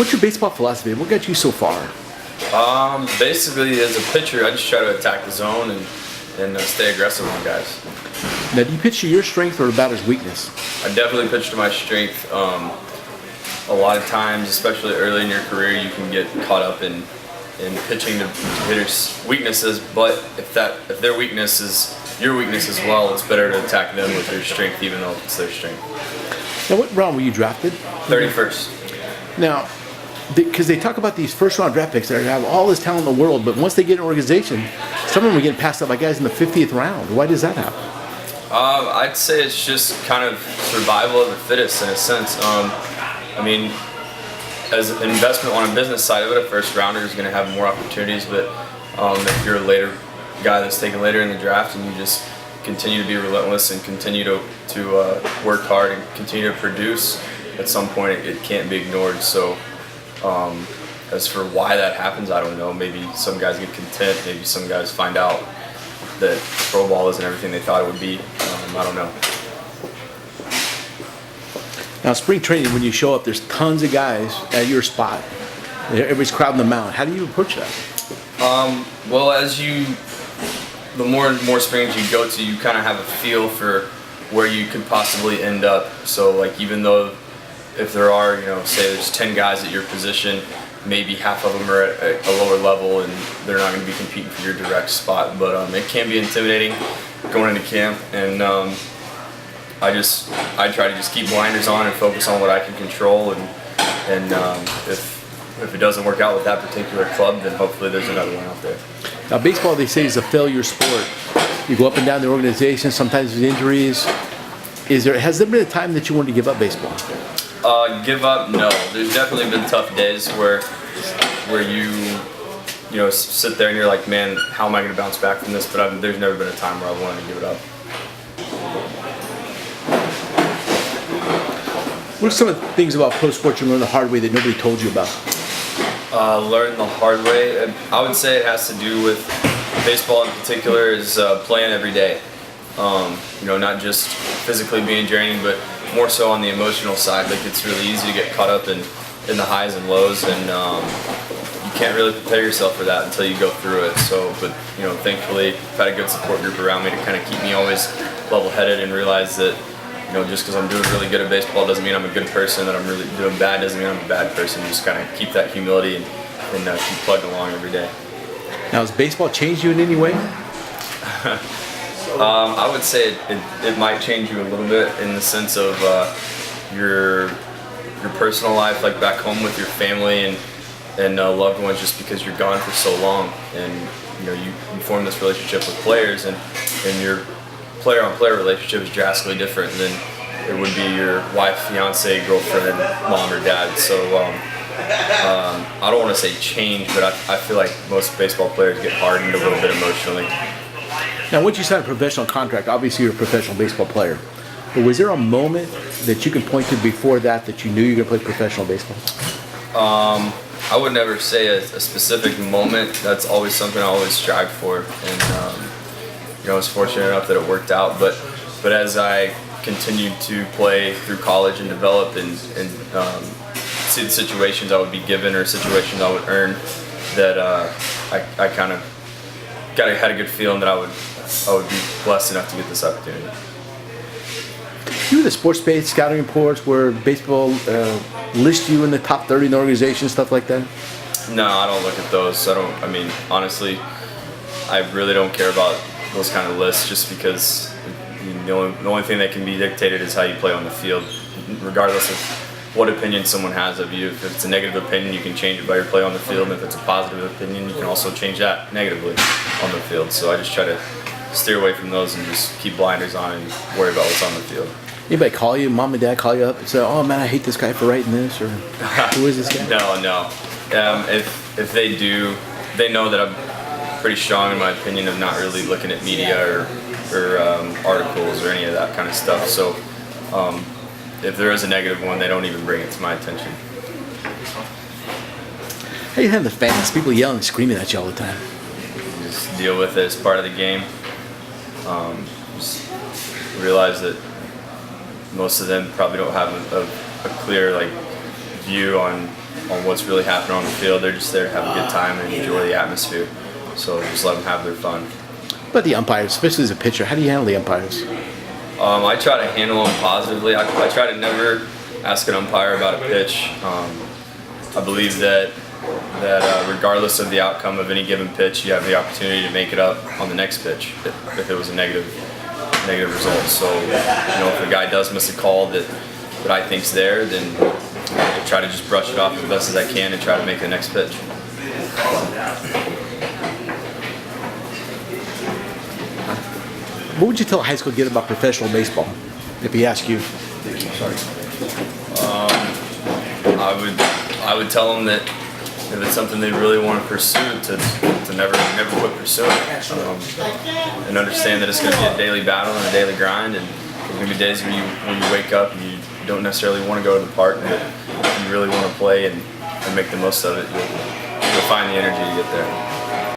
What's your baseball philosophy? What got you so far? Basically, as a pitcher, I just try to attack the zone and stay aggressive on guys. Now, do you pitch to your strength or about his weakness? I definitely pitch to my strength. A lot of times, especially early in your career, you can get caught up in pitching to hitters' weaknesses. But if their weakness is your weakness as well, it's better to attack them with your strength, even though it's their strength. Now, what round were you drafted? 31st. Now, because they talk about these first-round draft picks that have all this talent in the world, but once they get an organization, some of them are getting passed up by guys in the 50th round. Why does that happen? I'd say it's just kind of survival of the fittest in a sense. I mean, as an investment on a business side of it, a first rounder is going to have more opportunities, but if you're a later guy that's taken later in the draft and you just continue to be relentless and continue to work hard and continue to produce, at some point it can't be ignored. So as for why that happens, I don't know. Maybe some guys get content, maybe some guys find out that pro ball isn't everything they thought it would be. I don't know. Now, spring training, when you show up, there's tons of guys at your spot. Everybody's crowding them out. How do you approach that? Well, the more and more springs you go to, you kind of have a feel for where you could possibly end up. So, like, even though if there are, say there's 10 guys at your position, maybe half of them are at a lower level and they're not going to be competing for your direct spot. But it can be intimidating going into camp, and I try to just keep blinders on and focus on what I can control, and if it doesn't work out with that particular club, then hopefully there's another one out there. Now, baseball, they say, is a failure sport. You go up and down the organization, sometimes there's injuries. Has there been a time that you wanted to give up baseball? Give up? No. There's definitely been tough days where you sit there and you're like, man, how am I going to bounce back from this? But there's never been a time where I wanted to give it up. What are some of the things about pro sports you learned the hard way that nobody told you about? Learn the hard way. I would say it has to do with baseball in particular is playing every day. Not just physically being draining, but more so on the emotional side. Like, it's really easy to get caught up in the highs and lows, and you can't really prepare yourself for that until you go through it. So, but thankfully, I've had a good support group around me to kind of keep me always level-headed and realize that just because I'm doing really good at baseball doesn't mean I'm a good person. That I'm really doing bad doesn't mean I'm a bad person. Just kind of keep that humility and keep plugging along every day. Now, has baseball changed you in any way? I would say it might change you a little bit in the sense of your personal life, like back home with your family and loved ones, just because you're gone for so long, and you form this relationship with players, and your player-on-player relationship is drastically different than it would be your wife, fiance, girlfriend, mom, or dad. So I don't want to say change, but I feel like most baseball players get hardened a little bit emotionally. Now, once you sign a professional contract, obviously you're a professional baseball player. But was there a moment that you can point to before that you knew you were going to play professional baseball? I would never say a specific moment. That's always something I always strive for, and I was fortunate enough that it worked out. But as I continued to play through college and develop and see the situations I would be given or situations I would earn, that I kind of had a good feeling that I would be blessed enough to get this opportunity. You were the sports page scouting reports where baseball lists you in the top 30 in the organization, stuff like that? No, I don't look at those. Honestly, I really don't care about those kind of lists, just because the only thing that can be dictated is how you play on the field, regardless of what opinion someone has of you. If it's a negative opinion, you can change it by your play on the field, and if it's a positive opinion, you can also change that negatively on the field. So I just try to steer away from those and just keep blinders on and worry about what's on the field. Anybody call you, mom and dad call you up and say, oh man, I hate this guy for writing this, or who is this guy? No. If they do, they know that I'm pretty strong in my opinion of not really looking at media or articles or any of that kind of stuff. So if there is a negative one, they don't even bring it to my attention. How do you have the fans, people yelling and screaming at you all the time? Just deal with it as part of the game. Just realize that most of them probably don't have a clear view on what's really happening on the field. They're just there to have a good time and enjoy the atmosphere. So just let them have their fun. But the umpires, especially as a pitcher, how do you handle the umpires? I try to handle them positively. I try to never ask an umpire about a pitch. I believe that regardless of the outcome of any given pitch, you have the opportunity to make it up on the next pitch if it was a negative result. So, if a guy does miss a call that I think's there, then I try to just brush it off as best as I can and try to make the next pitch. What would you tell a high school kid about professional baseball if he asked you? Sorry. I would tell them that if it's something they really want to pursue, to never quit pursuing it, and understand that it's going to be a daily battle and a daily grind, and there's going to be days when you wake up and you don't necessarily want to go to the park, but you really want to play and make the most of it. You'll find the energy to get there.